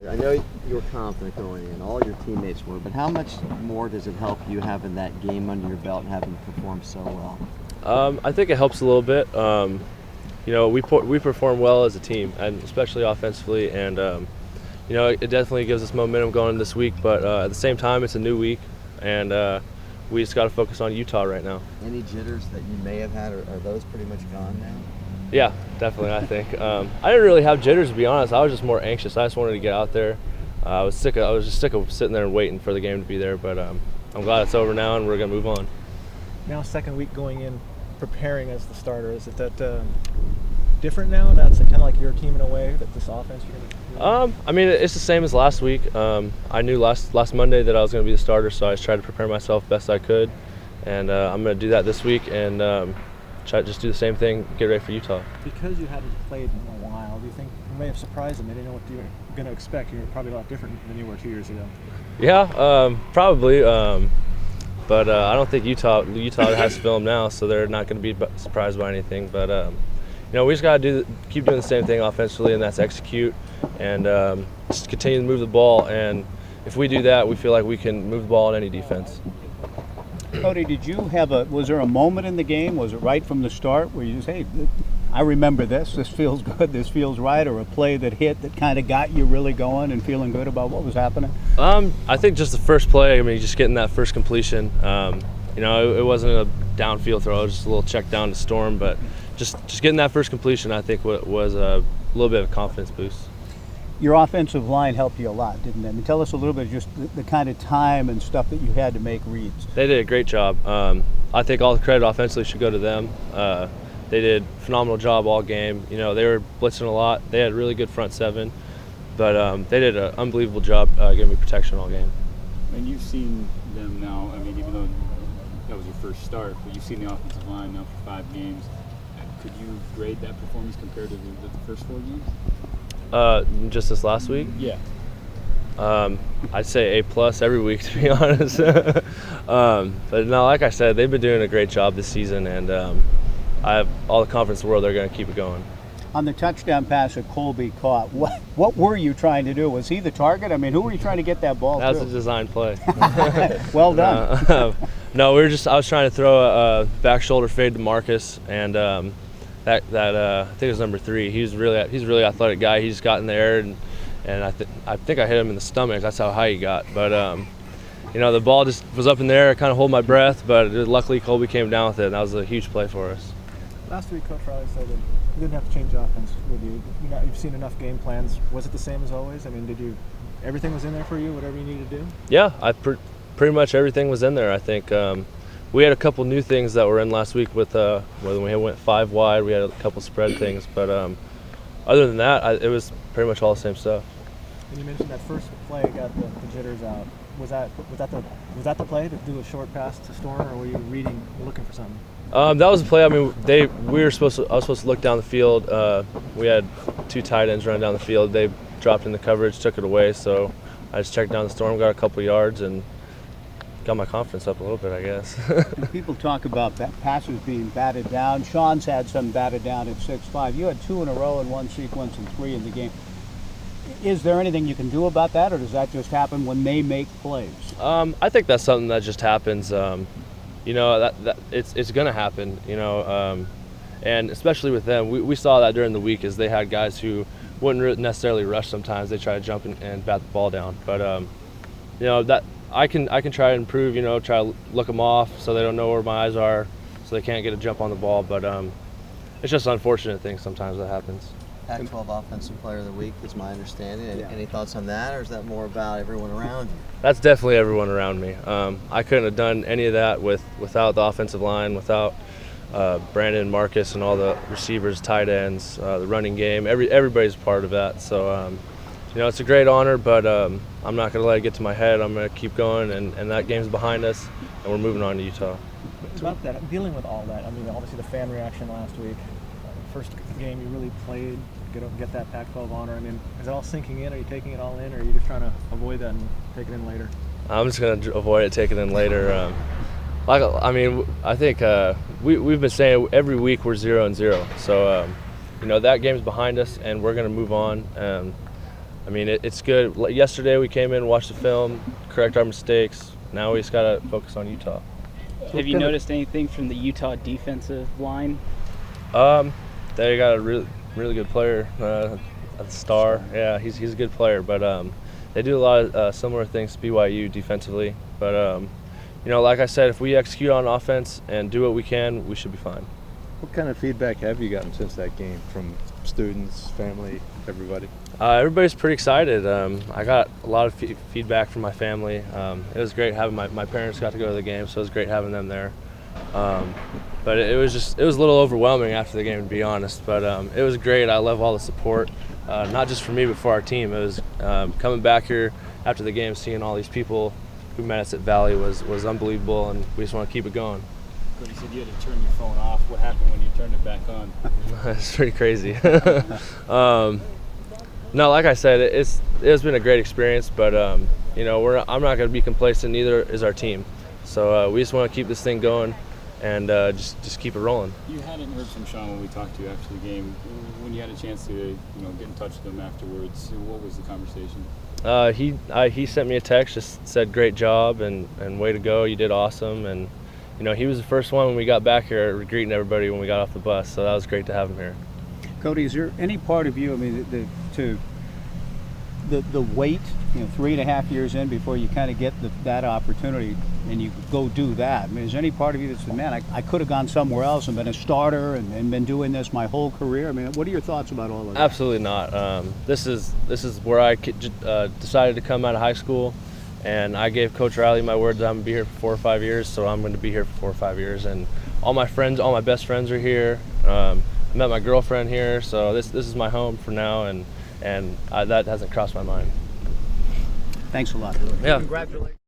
I know you were confident going in, all your teammates were, but how much more does it help you having that game under your belt and having performed so well? I think it helps a little bit. We perform well as a team, and especially offensively, and it definitely gives us momentum going this week. But at the same time, it's a new week, and we just got to focus on Utah right now. Any jitters that you may have had, are those pretty much gone now? Yeah, definitely. I think I didn't really have jitters, to be honest. I was just more anxious. I just wanted to get out there. I was just sick of sitting there and waiting for the game to be there. But I'm glad it's over now, and we're gonna move on. Now, second week going in, preparing as the starter. Is it that different now? That's kind of like your team in a way. That this offense you're gonna. I mean, it's the same as last week. I knew last Monday that I was gonna be the starter, so I just tried to prepare myself best I could, and I'm gonna do that this week and. Try to just do the same thing, get ready for Utah. Because you hadn't played in a while, do you think you may have surprised them? They didn't know what you were going to expect. You were probably a lot different than you were 2 years ago. Yeah, probably. But I don't think Utah has film now, so they're not going to be surprised by anything. But we just got to keep doing the same thing offensively, and that's execute and just continue to move the ball. And if we do that, we feel like we can move the ball in any defense. Cody, was there a moment in the game, was it right from the start, where you just, hey, I remember this feels good, this feels right, or a play that hit that kind of got you really going and feeling good about what was happening? I think just the first play, just getting that first completion, it wasn't a downfield throw, it was just a little check down to Storm, but just getting that first completion, I think was a little bit of a confidence boost. Your offensive line helped you a lot, didn't it? Tell us a little bit just the kind of time and stuff that you had to make reads. They did a great job. I think all the credit offensively should go to them. They did a phenomenal job all game. They were blitzing a lot. They had a really good front seven, but they did an unbelievable job giving me protection all game. And you've seen them now, even though that was your first start, but you've seen the offensive line now for 5 games. Could you grade that performance compared to the first 4 games? Just this last week? Yeah. I'd say A+ every week, to be honest. But no, like I said, they've been doing a great job this season, and I have all the confidence in the world they're going to keep it going. On the touchdown pass that Colby caught, what were you trying to do? Was he the target? Who were you trying to get that ball to? That was a design play. Well done. No, I was trying to throw a back shoulder fade to Marcus, and I think it was number 3. He's really athletic guy. He just got in the air, and I think I hit him in the stomach. That's how high he got. But the ball just was up in the air. I kind of hold my breath, but luckily Colby came down with it, and that was a huge play for us. Last week, Coach Riley said that you didn't have to change offense with you. You've seen enough game plans. Was it the same as always? Everything was in there for you, whatever you needed to do? Yeah, pretty much everything was in there. I think we had a couple new things that were in last week with when we went 5 wide. We had a couple spread things, but other than that, it was pretty much all the same stuff. And you mentioned that first play got the jitters out. Was that the play to do a short pass to Storm, or were you looking for something? That was a play. I was supposed to look down the field. We had 2 tight ends running down the field. They dropped in the coverage, took it away. So I just checked down the Storm, got a couple yards, and got my confidence up a little bit, I guess. People talk about passes being batted down. Sean's had some batted down at 6'5". You had 2 in a row in one sequence and 3 in the game. Is there anything you can do about that, or does that just happen when they make plays? I think that's something that just happens. That it's going to happen. And especially with them, we saw that during the week, as they had guys who wouldn't necessarily rush. Sometimes they try to jump and bat the ball down. But that I can try to improve. Try to look them off so they don't know where my eyes are, so they can't get a jump on the ball. But it's just an unfortunate thing sometimes that happens. Pac-12 Offensive Player of the Week is my understanding. Yeah. Any thoughts on that, or is that more about everyone around you? That's definitely everyone around me. I couldn't have done any of that without the offensive line, without Brandon, Marcus, and all the receivers, tight ends, the running game. Everybody's part of that. So, it's a great honor, but I'm not going to let it get to my head. I'm going to keep going, and that game's behind us, and we're moving on to Utah. About that, dealing with all that, obviously the fan reaction last week, first game you really played, get that Pac-12 honor. Is it all sinking in? Are you taking it all in, or are you just trying to avoid that and take it in later? I'm just going to avoid it, take it in later. I think we've been saying every week we're 0-0. So, that game's behind us, and we're going to move on. I mean, it's good. Yesterday we came in, watched the film, correct our mistakes. Now we just got to focus on Utah. Have you noticed anything from the Utah defensive line? They got a really good player, a star. Yeah, he's a good player, but they do a lot of similar things to BYU defensively. But you know, like I said, if we execute on offense and do what we can, we should be fine. What kind of feedback have you gotten since that game from students, family, everybody? Everybody's pretty excited. I got a lot of feedback from my family. It was great having my parents got to go to the game, so it was great having them there. But it was a little overwhelming after the game, to be honest. But it was great. I love all the support, not just for me, but for our team. It was coming back here after the game, seeing all these people who met us at Valley was unbelievable, and we just want to keep it going. Cody said you had to turn your phone off. What happened when you turned it back on? It's pretty crazy. No, like I said, it's been a great experience, but you know, I'm not going to be complacent. Neither is our team. So we just want to keep this thing going and just keep it rolling. You hadn't heard from Sean when we talked to you after the game. When you had a chance to get in touch with him afterwards, what was the conversation? He sent me a text, just said great job and way to go. You did awesome, and you know, he was the first one when we got back here greeting everybody when we got off the bus. So that was great to have him here. Cody, is there any part of you, I mean, the wait, 3.5 years in before you kind of get that opportunity and you go do that? I mean, is there any part of you that said, man, I could have gone somewhere else and been a starter and been doing this my whole career? I mean, what are your thoughts about all of that? Absolutely not. This is where I decided to come out of high school, and I gave Coach Riley my word that I'm going to be here for 4 or 5 years, so I'm going to be here for 4 or 5 years. And all my best friends are here. I met my girlfriend here, so this is my home for now, and that hasn't crossed my mind. Thanks a lot. Yeah. Congratulations.